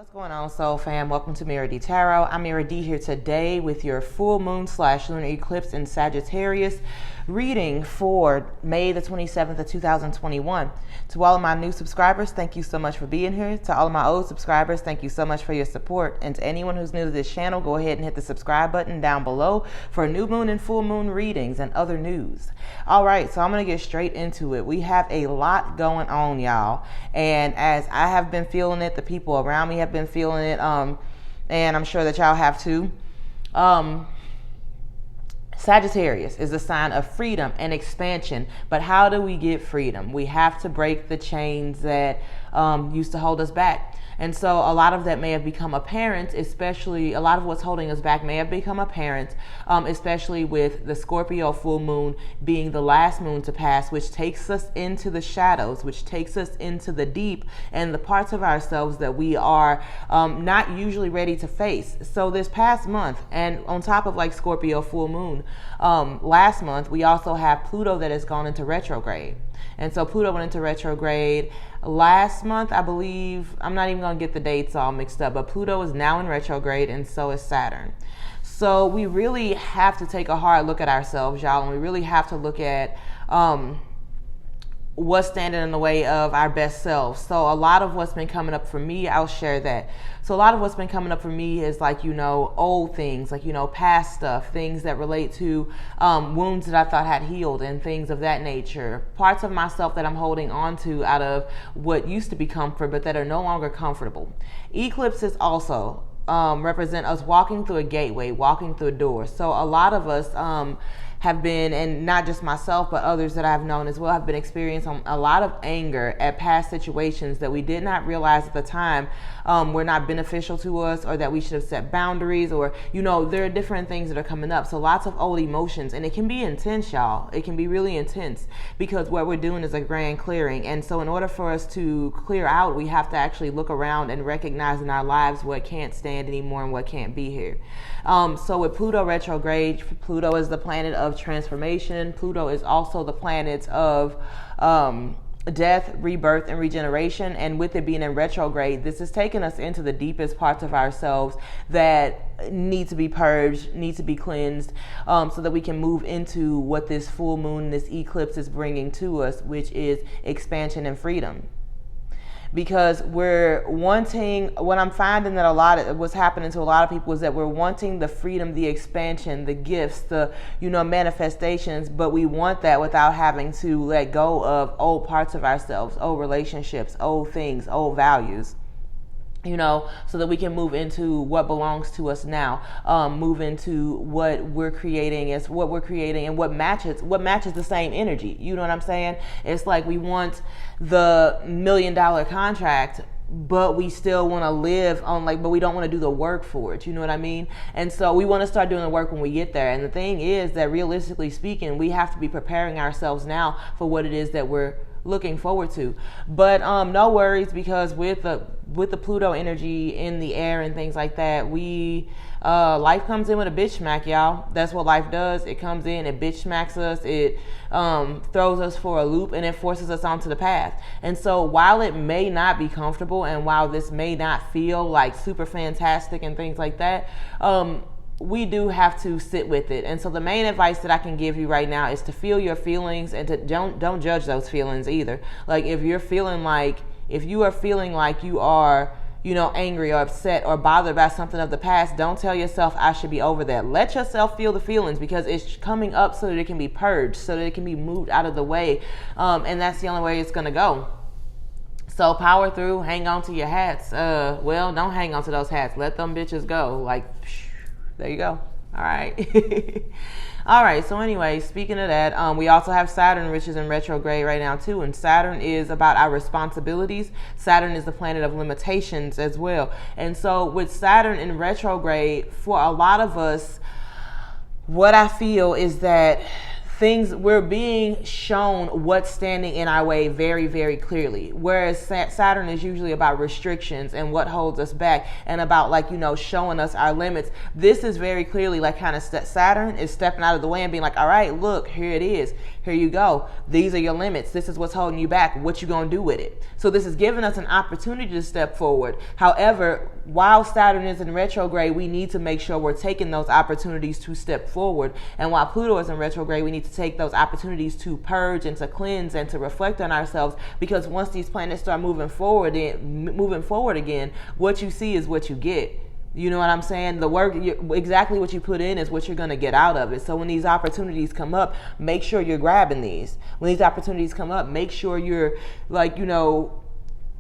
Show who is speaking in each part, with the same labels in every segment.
Speaker 1: What's going on, Soul Fam? Welcome to Miradee Tarot. I'm Miradee here today with your full moon / lunar eclipse in Sagittarius reading for May the 27th of 2021. To all of my new subscribers, thank you so much for being here. To all of my old subscribers, thank you so much for your support. And to anyone who's new to this channel, go ahead and hit the subscribe button down below for new moon and full moon readings and other news. All right, so I'm going to get straight into it. We have a lot going on, y'all. And as I have been feeling it, the people around me have been feeling it, and I'm sure that y'all have too. Sagittarius is a sign of freedom and expansion, but how do we get freedom? We have to break the chains that used to hold us back. And so a lot of that may have become apparent, especially a lot of what's holding us back may have become apparent, especially with the Scorpio full moon being the last moon to pass, which takes us into the shadows, which takes us into the deep and the parts of ourselves that we are not usually ready to face. So this past month, and on top of like Scorpio full moon, last month, we also have Pluto that has gone into retrograde. And so Pluto went into retrograde last month, I believe. I'm not even going to get the dates all mixed up, but Pluto is now in retrograde, and so is Saturn. So we really have to take a hard look at ourselves, y'all, and we really have to look at what's standing in the way of our best selves. So a lot of what's been coming up for me, I'll share that. So a lot of what's been coming up for me is like, old things, like, past stuff, things that relate to wounds that I thought had healed and things of that nature. Parts of myself that I'm holding on to out of what used to be comfort, but that are no longer comfortable. Eclipses also represent us walking through a gateway, walking through a door. So a lot of us have been, and not just myself, but others that I've known as well, have been experiencing a lot of anger at past situations that we did not realize at the time were not beneficial to us, or that we should have set boundaries, or, there are different things that are coming up. So lots of old emotions, and it can be intense, y'all. It can be really intense because what we're doing is a grand clearing. And so in order for us to clear out, we have to actually look around and recognize in our lives what can't stand anymore and what can't be here. So with Pluto retrograde, Pluto is the planet of transformation. Pluto is also the planet of death, rebirth, and regeneration. And with it being in retrograde, this has taken us into the deepest parts of ourselves that need to be purged, need to be cleansed, so that we can move into what this full moon, this eclipse is bringing to us, which is expansion and freedom. Because we're wanting, what I'm finding that a lot of what's happening to a lot of people is that we're wanting the freedom, the expansion, the gifts, the, manifestations, but we want that without having to let go of old parts of ourselves, old relationships, old things, old values. So that we can move into what belongs to us now, move into what we're creating, and what matches the same energy. You know what I'm saying? It's like we want the $1 million contract, but we still want to live on, but we don't want to do the work for it. You know what I mean? And so we want to start doing the work when we get there. And the thing is that realistically speaking, we have to be preparing ourselves now for what it is that we're looking forward to. But no worries, because with the Pluto energy in the air and things like that, life comes in with a bitch smack, y'all. That's what life does. It comes in, it bitch smacks us, it throws us for a loop, and it forces us onto the path. And so while it may not be comfortable, and while this may not feel like super fantastic and things like that, we do have to sit with it. And so the main advice that I can give you right now is to feel your feelings, and to don't judge those feelings either. Like if you are feeling like you are, angry or upset or bothered by something of the past, don't tell yourself I should be over that. Let yourself feel the feelings, because it's coming up so that it can be purged, so that it can be moved out of the way. And that's the only way it's going to go. So power through, hang on to your hats. Don't hang on to those hats. Let them bitches go. There you go. All right. All right. So anyway, speaking of that, we also have Saturn, which is in retrograde right now too. And Saturn is about our responsibilities. Saturn is the planet of limitations as well. And so with Saturn in retrograde, for a lot of us, what I feel is that we're being shown what's standing in our way very, very clearly. Whereas Saturn is usually about restrictions and what holds us back, and about, like, showing us our limits. This is very clearly like kind of Saturn is stepping out of the way and being like, all right, look, here it is. Here you go. These are your limits. This is what's holding you back. What you gonna do with it? So this is giving us an opportunity to step forward. However, while Saturn is in retrograde, we need to make sure we're taking those opportunities to step forward. And while Pluto is in retrograde, we need to take those opportunities to purge and to cleanse and to reflect on ourselves. Because once these planets start moving forward again, what you see is what you get. You know what I'm saying? The work, exactly what you put in is what you're going to get out of it. So when these opportunities come up, make sure you're grabbing these. When these opportunities come up, make sure you're, like,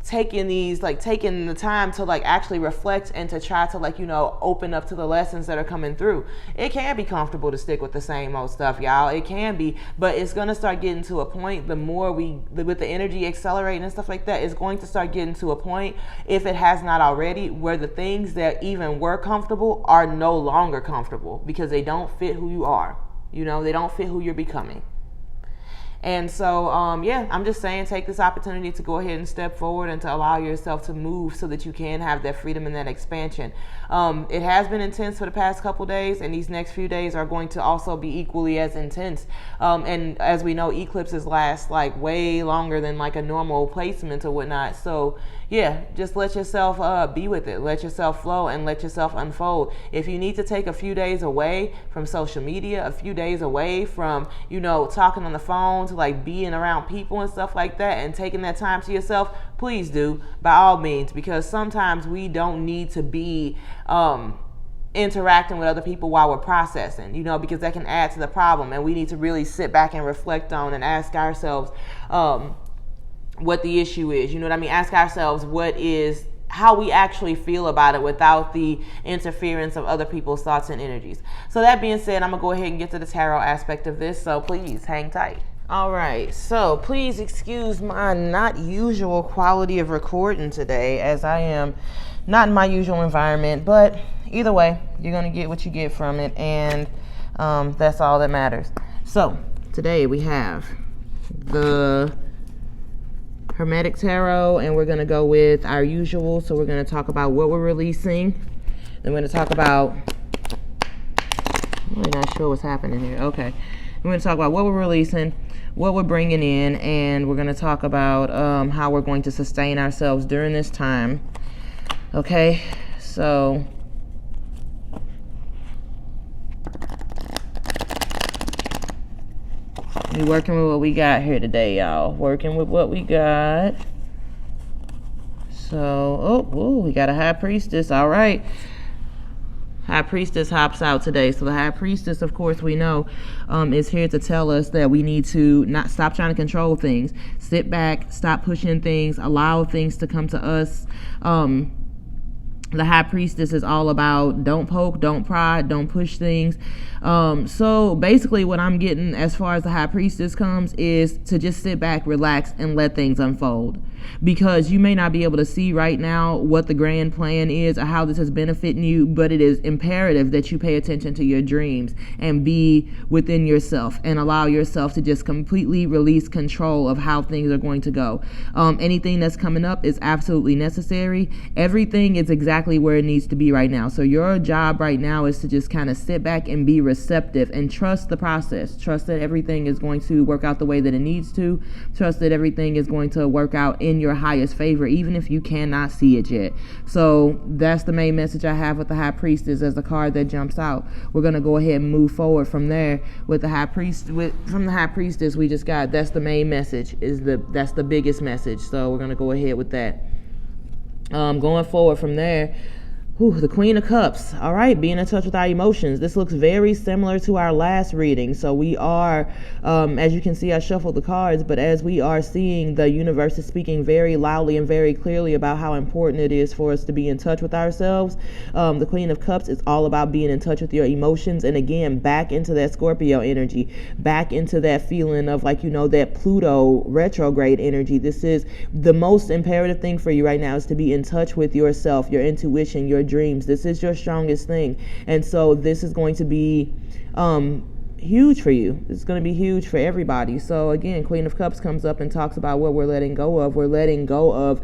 Speaker 1: taking the time to, like, actually reflect and to try to, like, open up to the lessons that are coming through. It can be comfortable to stick with the same old stuff, y'all. It can be, but it's going to start getting to a point, the more with the energy accelerating and stuff like that, it's going to start getting to a point, if it has not already, where the things that even were comfortable are no longer comfortable because they don't fit who you are. They don't fit who you're becoming. And so, I'm just saying, take this opportunity to go ahead and step forward and to allow yourself to move so that you can have that freedom and that expansion. It has been intense for the past couple days, and these next few days are going to also be equally as intense. And as we know, eclipses last like way longer than like a normal placement or whatnot. So yeah, just let yourself be with it. Let yourself flow and let yourself unfold. If you need to take a few days away from social media, a few days away from, talking on the phone, to like being around people and stuff like that, and taking that time to yourself, please do, by all means, because sometimes we don't need to be interacting with other people while we're processing, because that can add to the problem. And we need to really sit back and reflect on and ask ourselves what the issue is. Ask ourselves how we actually feel about it without the interference of other people's thoughts and energies. So that being said, I'm gonna go ahead and get to the tarot aspect of this, so please hang tight. All right, so please excuse my not usual quality of recording today, as I am not in my usual environment, but either way, you're gonna get what you get from it, and that's all that matters. So today we have the Hermetic Tarot, and we're going to go with our usual. So we're going to talk about what we're releasing. Then we're going to talk about, I'm really not sure what's happening here. Okay. We're going to talk about what we're releasing, what we're bringing in, and we're going to talk about how we're going to sustain ourselves during this time. Okay. So we working with what we got here today, y'all. Working with what we got. So, we got a High Priestess. All right. High Priestess hops out today. So the High Priestess, of course, we know is here to tell us that we need to not stop trying to control things. Sit back, stop pushing things, allow things to come to us. The High Priestess is all about don't poke, don't pry, don't push things. So basically what I'm getting as far as the High Priestess comes is to just sit back, relax, and let things unfold. Because you may not be able to see right now what the grand plan is or how this is benefiting you, but it is imperative that you pay attention to your dreams and be within yourself and allow yourself to just completely release control of how things are going to go. Anything that's coming up is absolutely necessary. Everything is exactly where it needs to be right now. So your job right now is to just kind of sit back and be receptive and trust the process. Trust that everything is going to work out the way that it needs to. Trust that everything is going to work out in your highest favor, even if you cannot see it yet. So that's the main message I have with the High Priestess as the card that jumps out. We're going to go ahead and move forward from there with the High Priest. From the High Priestess, we just got, that's the main message, that's the biggest message. So we're going to go ahead with that. Going forward from there, the Queen of Cups. All right, being in touch with our emotions. This looks very similar to our last reading. So we are, as you can see, I shuffled the cards, but as we are seeing, the universe is speaking very loudly and very clearly about how important it is for us to be in touch with ourselves. The Queen of Cups is all about being in touch with your emotions. And again, back into that Scorpio energy, back into that feeling of that Pluto retrograde energy. This is the most imperative thing for you right now, is to be in touch with yourself, your intuition, your dreams. This is your strongest thing. And so this is going to be huge for you. It's going to be huge for everybody. So again, Queen of Cups comes up and talks about what we're letting go of. We're letting go of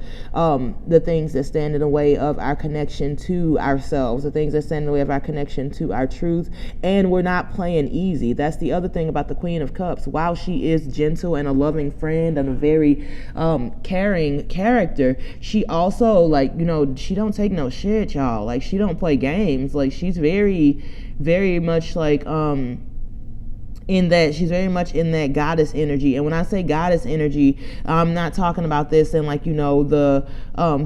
Speaker 1: the things that stand in the way of our connection to ourselves, the things that stand in the way of our connection to our truth. And we're not playing easy. That's the other thing about the Queen of Cups. While she is gentle and a loving friend and a very caring character, she also, like, you know, she don't take no shit, y'all. Like, she don't play games. Like, she's very, very much like she's very much in that goddess energy. And when I say goddess energy, I'm not talking about this in, like, you know, the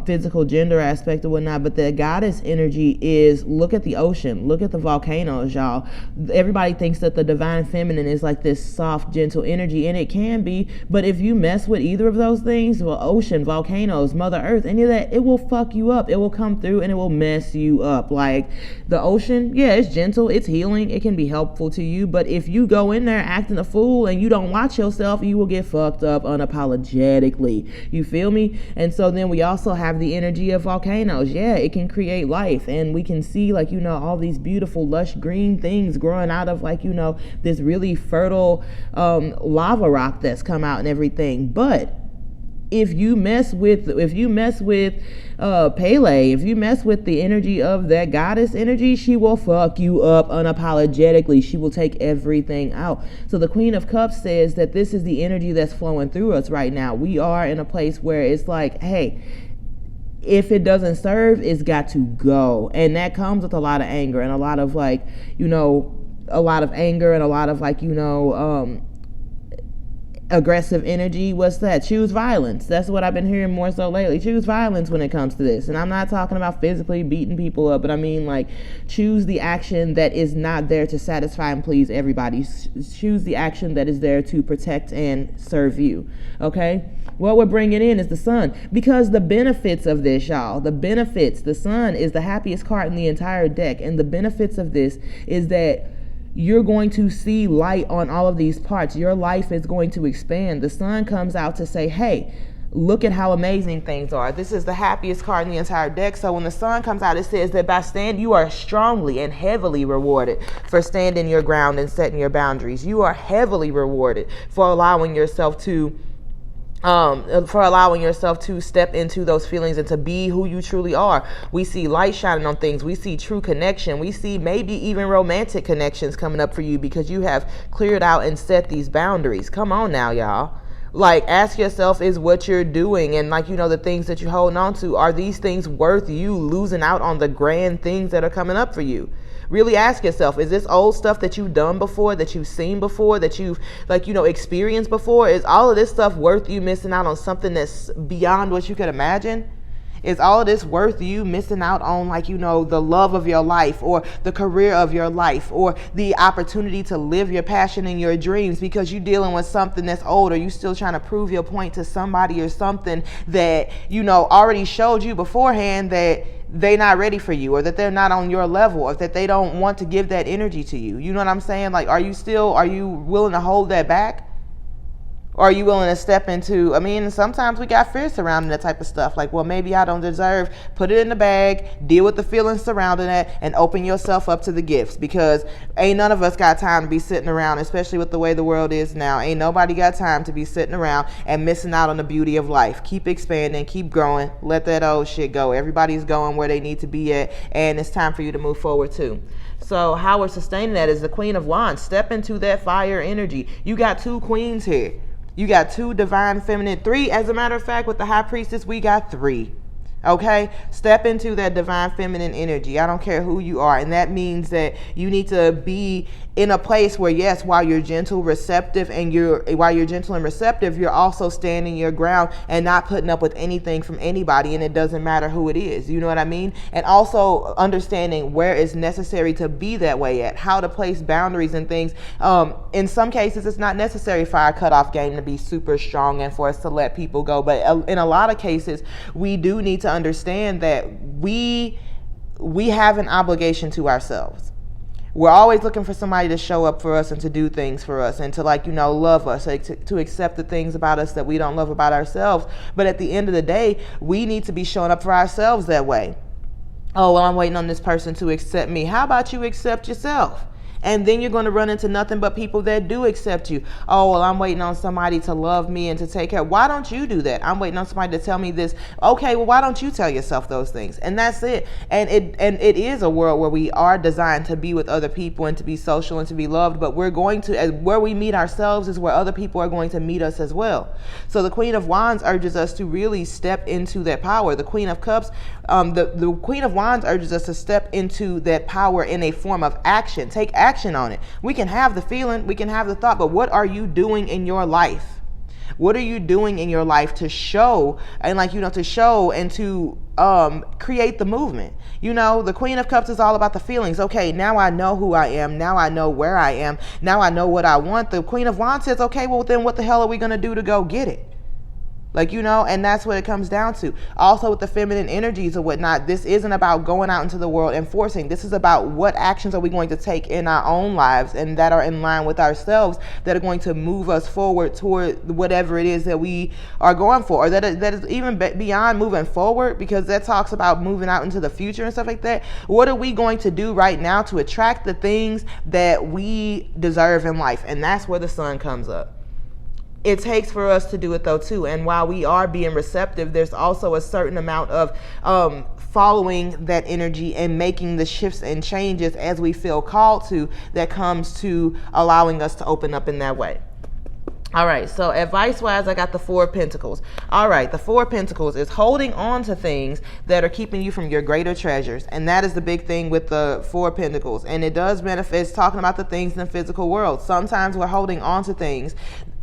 Speaker 1: physical gender aspect or whatnot, but the goddess energy is, look at the ocean, look at the volcanoes, y'all. Everybody thinks that the divine feminine is like this soft, gentle energy, and it can be, but if you mess with either of those things, well, ocean, volcanoes, Mother Earth, any of that, it will fuck you up. It will come through and it will mess you up. Like, the ocean, yeah, it's gentle, it's healing, it can be helpful to you, but if you go in there acting a fool and you don't watch yourself, you will get fucked up unapologetically. You feel me? And so then we also have the energy of volcanoes. Yeah, it can create life, and we can see, like, you know, all these beautiful lush green things growing out of, like, you know, this really fertile lava rock that's come out and everything. But if you mess with Pele, if you mess with the energy of that goddess energy, she will fuck you up unapologetically. She will take everything out. So the Queen of Cups says that this is the energy that's flowing through us right now. We are in a place where it's like, hey, if it doesn't serve, it's got to go. And that comes with a lot of anger and a lot of, like, you know, a lot of anger and a lot of, like, you know, aggressive energy. What's that? Choose violence. That's what I've been hearing more so lately. Choose violence when it comes to this. And I'm not talking about physically beating people up, but I mean, like, choose the action that is not there to satisfy and please everybody. Choose the action that is there to protect and serve you. Okay? What we're bringing in is the sun, because the benefits of this, y'all, the benefits, the sun is the happiest card in the entire deck. And the benefits of this is that you're going to see light on all of these parts. Your life is going to expand. The sun comes out to say, hey, look at how amazing things are. This is the happiest card in the entire deck. So when the sun comes out, it says that by you are strongly and heavily rewarded for standing your ground and setting your boundaries. You are heavily rewarded for allowing yourself to step into those feelings and to be who you truly are. We see light shining on things. We see true connection. We see maybe even romantic connections coming up for you because you have cleared out and set these boundaries. Come on now, y'all. Like, ask yourself, is what you're doing and, like, you know, the things that you're holding on to, are these things worth you losing out on the grand things that are coming up for you? Really ask yourself, is this old stuff that you've done before, that you've seen before, that you've, like, you know, experienced before? Is all of this stuff worth you missing out on something that's beyond what you could imagine? Is all of this worth you missing out on, like, you know, the love of your life or the career of your life or the opportunity to live your passion and your dreams because you're dealing with something that's old, or you still trying to prove your point to somebody or something that, you know, already showed you beforehand that they're not ready for you, or that they're not on your level, or that they don't want to give that energy to you? You know what I'm saying? Like, are you willing to hold that back? Or are you willing to step into, I mean, sometimes we got fear surrounding that type of stuff. Like, well, maybe I don't deserve, put it in the bag, deal with the feelings surrounding it, and open yourself up to the gifts. Because ain't none of us got time to be sitting around, especially with the way the world is now. Ain't nobody got time to be sitting around and missing out on the beauty of life. Keep expanding, keep growing, let that old shit go. Everybody's going where they need to be at, and it's time for you to move forward too. So how we're sustaining that is the Queen of Wands. Step into that fire energy. You got two queens here. You got two divine feminine, three. As a matter of fact, with the High Priestess, we got three. Okay, step into that divine feminine energy. I don't care who you are. And that means that you need to be in a place where, yes, while you're gentle, receptive, and you're also standing your ground and not putting up with anything from anybody, and it doesn't matter who it is. You know what I mean? And also understanding where it's necessary to be that way at, how to place boundaries and things. In some cases, it's not necessary for our cutoff game to be super strong and for us to let people go. But in a lot of cases, we do need to understand that we have an obligation to ourselves. We're always looking for somebody to show up for us and to do things for us and to, like, you know, love us, to accept the things about us that we don't love about ourselves. But at the end of the day, we need to be showing up for ourselves that way. Oh, well, I'm waiting on this person to accept me. How about you accept yourself? And then you're going to run into nothing but people that do accept you. Oh, well, I'm waiting on somebody to love me and to take care. Why don't you do that? I'm waiting on somebody to tell me this. Okay, well, why don't you tell yourself those things? And that's it. And it is a world where we are designed to be with other people and to be social and to be loved. But we're going to, where we meet ourselves is where other people are going to meet us as well. So the Queen of Wands urges us to really step into that power. The Queen of Cups, the Queen of Wands urges us to step into that power in a form of action. Take action on it. We can have the feeling, we can have the thought, but what are you doing in your life? What are you doing in your life to show and to show and to create the movement? The Queen of Cups is all about the feelings. Okay, now I know who I am. Now I know where I am. Now I know what I want. The Queen of Wands says, okay, well then what the hell are we going to do to go get it? And that's what it comes down to. Also with the feminine energies or whatnot, this isn't about going out into the world and forcing. This is about what actions are we going to take in our own lives and that are in line with ourselves, that are going to move us forward toward whatever it is that we are going for, or that is even beyond moving forward, because that talks about moving out into the future and stuff like that. What are we going to do right now to attract the things that we deserve in life? And that's where the sun comes up. It takes for us to do it though too. And while we are being receptive, there's also a certain amount of following that energy and making the shifts and changes as we feel called to, that comes to allowing us to open up in that way. All right, so advice-wise, I got the Four of Pentacles. All right, the Four of Pentacles is holding on to things that are keeping you from your greater treasures. And that is the big thing with the Four of Pentacles. And it does benefit, it's talking about the things in the physical world. Sometimes we're holding on to things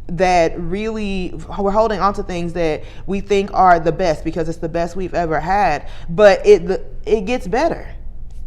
Speaker 1: that we're holding on to things that we think are the best because it's the best we've ever had, but it gets better.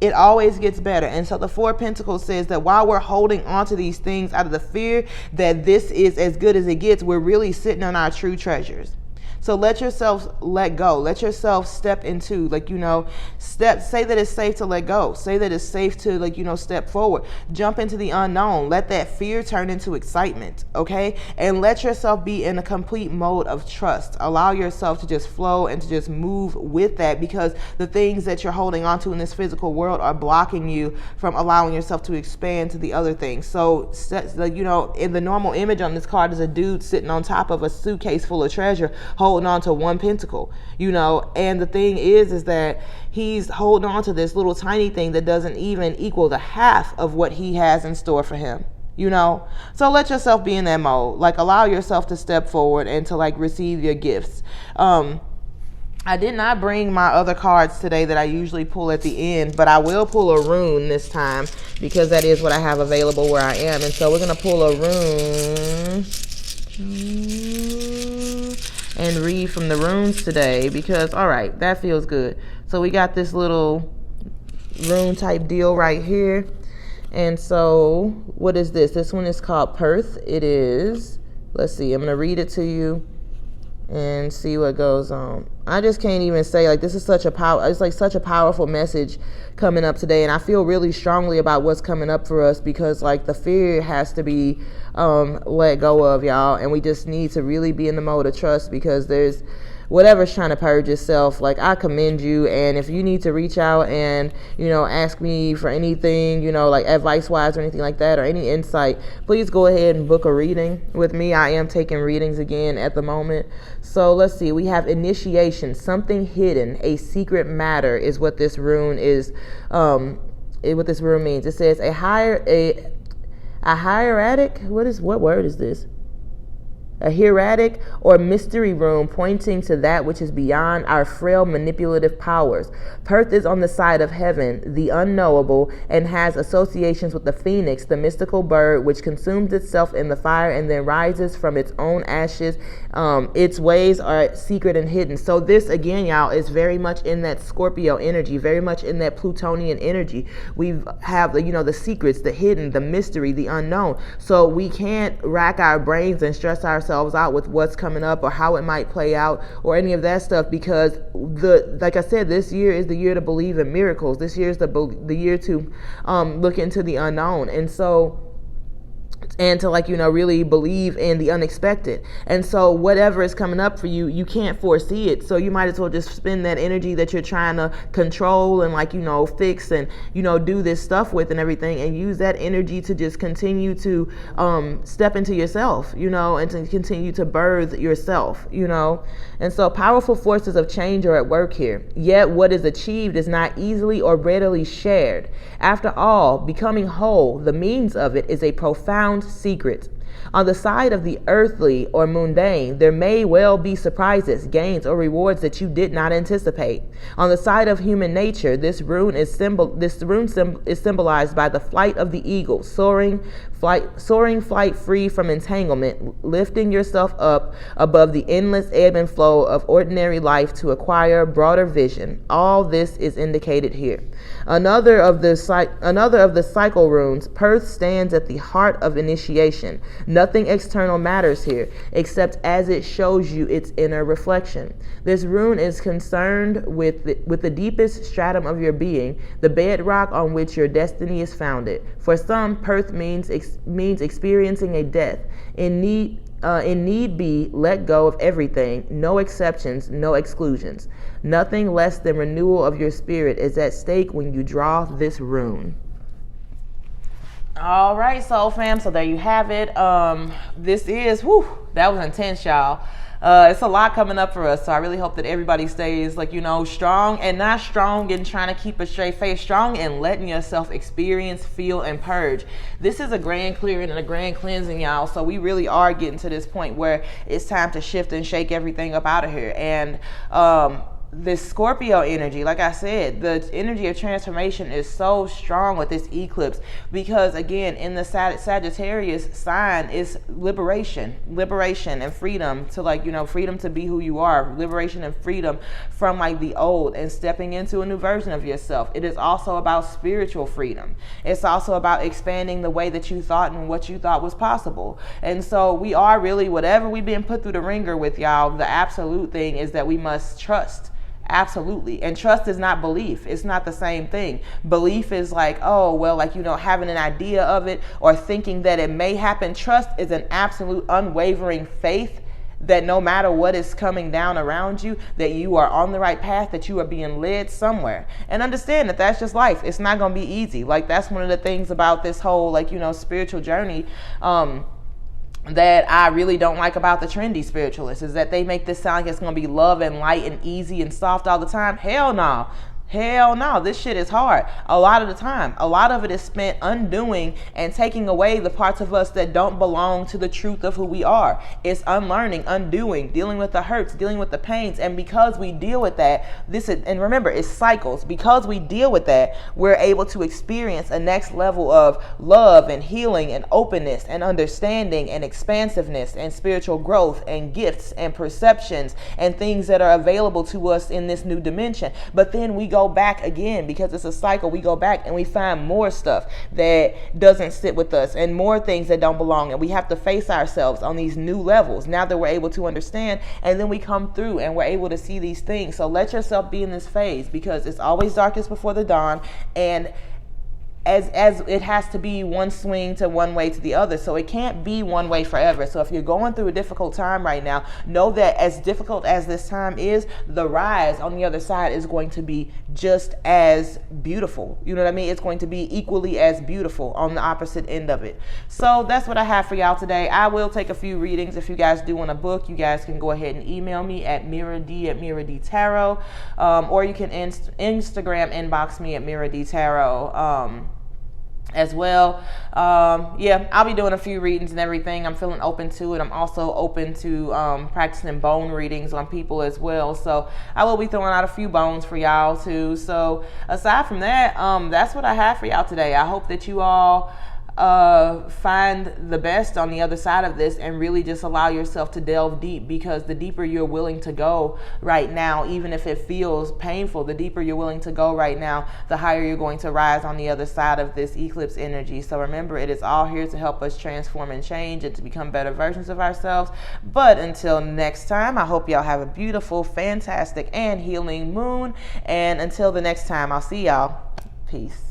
Speaker 1: It always gets better. And so the Four of Pentacles says that while we're holding on to these things out of the fear that this is as good as it gets, we're really sitting on our true treasures. So let yourself let go. Let yourself step into, say that it's safe to let go. Say that it's safe to, step forward. Jump into the unknown. Let that fear turn into excitement, okay? And let yourself be in a complete mode of trust. Allow yourself to just flow and to just move with that, because the things that you're holding on to in this physical world are blocking you from allowing yourself to expand to the other things. So, in the normal image on this card is a dude sitting on top of a suitcase full of treasure, holding on to one pentacle, and the thing is that he's holding on to this little tiny thing that doesn't even equal the half of what he has in store for him, so let yourself be in that mode. Allow yourself to step forward and to receive your gifts. I did not bring my other cards today that I usually pull at the end, but I will pull a rune this time because that is what I have available where I am. And so we're going to pull a rune and read from the runes today because, all right, that feels good. So we got this little rune type deal right here. And so what is this? This one is called Perth. It is, let's see, I'm going to read it to you and see what goes on. I just can't even say, this is such a it's such a powerful message coming up today. And I feel really strongly about what's coming up for us because the fear has to be let go of, y'all. And we just need to really be in the mode of trust because there's whatever's trying to purge itself. I commend you. And if you need to reach out and, ask me for anything, advice wise or anything like that, or any insight, please go ahead and book a reading with me. I am taking readings again at the moment. So let's see, we have initiation, something hidden, a secret matter is what this rune is, what this rune means. It says a hieratic, what word is this? A hieratic or mystery room pointing to that which is beyond our frail manipulative powers. Perth is on the side of heaven, the unknowable, and has associations with the phoenix, the mystical bird which consumes itself in the fire and then rises from its own ashes. Its ways are secret and hidden. So this, again, y'all, is very much in that Scorpio energy, very much in that Plutonian energy. We have the secrets, the hidden, the mystery, the unknown. So we can't rack our brains and stress ourselves out with what's coming up or how it might play out or any of that stuff, because like I said, this year is the year to believe in miracles. This year is the year to look into the unknown. And so and to, like, really believe in the unexpected. And so whatever is coming up for you, you can't foresee it. So you might as well just spend that energy that you're trying to control and, like, fix and, do this stuff with and everything, and use that energy to just continue to step into yourself, and to continue to birth yourself, And so powerful forces of change are at work here. Yet what is achieved is not easily or readily shared. After all, becoming whole, the means of it, is a profound secret. On the side of the earthly or mundane, there may well be surprises, gains, or rewards that you did not anticipate. On the side of human nature, this rune is symbolized by the flight of the eagle, soaring flight free from entanglement, lifting yourself up above the endless ebb and flow of ordinary life to acquire broader vision. All this is indicated here. Another of the cycle runes, Perth, stands at the heart of initiation. Nothing external matters here, except as it shows you its inner reflection. This rune is concerned with the deepest stratum of your being, the bedrock on which your destiny is founded. For some, Perth means experiencing a death. In need be let go of everything, no exceptions, no exclusions. Nothing less than renewal of your spirit is at stake when you draw this rune. All right, soul fam, so there you have it. This is, that was intense, y'all. It's a lot coming up for us, so I really hope that everybody stays, strong, and not strong in trying to keep a straight face, strong in letting yourself experience, feel, and purge. This is a grand clearing and a grand cleansing, y'all, so we really are getting to this point where it's time to shift and shake everything up out of here. And this Scorpio energy, like I said, the energy of transformation is so strong with this eclipse, because again, in the Sagittarius sign is liberation and freedom to, freedom to be who you are, liberation and freedom from the old and stepping into a new version of yourself. It is also about spiritual freedom. It's also about expanding the way that you thought and what you thought was possible. And so we are really, whatever we've been put through the ringer with, y'all, the absolute thing is that we must trust. Absolutely. And trust is not belief. It's not the same thing. Belief is having an idea of it or thinking that it may happen. Trust is an absolute unwavering faith that no matter what is coming down around you, that you are on the right path, that you are being led somewhere. And understand that that's just life. It's not going to be easy. That's one of the things about this whole, spiritual journey, that I really don't like about the trendy spiritualists, is that they make this sound like it's going to be love and light and easy and soft all the time. Hell no. Hell no, this shit is hard a lot of the time. A lot of it is spent undoing and taking away the parts of us that don't belong to the truth of who we are. It's unlearning, undoing, dealing with the hurts, dealing with the pains. And because we deal with that, and remember, it's cycles. Because we deal with that, we're able to experience a next level of love and healing and openness and understanding and expansiveness and spiritual growth and gifts and perceptions and things that are available to us in this new dimension. But then we go back again, because it's a cycle. We go back and we find more stuff that doesn't sit with us and more things that don't belong, and we have to face ourselves on these new levels now that we're able to understand, and then we come through and we're able to see these things. So let yourself be in this phase, because it's always darkest before the dawn, and as it has to be one swing to one way to the other. So it can't be one way forever. So if you're going through a difficult time right now, know that as difficult as this time is, the rise on the other side is going to be just as beautiful. You know what I mean? It's going to be equally as beautiful on the opposite end of it. So that's what I have for y'all today. I will take a few readings. If you guys do want a book, you guys can go ahead and email me at miradee tarot, or you can Instagram inbox me at miradee tarot. As well. I'll be doing a few readings and everything. I'm feeling open to it. I'm also open to practicing bone readings on people as well. So I will be throwing out a few bones for y'all too. So aside from that, that's what I have for y'all today. I hope that you all find the best on the other side of this and really just allow yourself to delve deep, because the deeper you're willing to go right now, even if it feels painful, the deeper you're willing to go right now, the higher you're going to rise on the other side of this eclipse energy. So remember, it is all here to help us transform and change and to become better versions of ourselves. But until next time, I hope y'all have a beautiful, fantastic, and healing moon. And until the next time, I'll see y'all. Peace.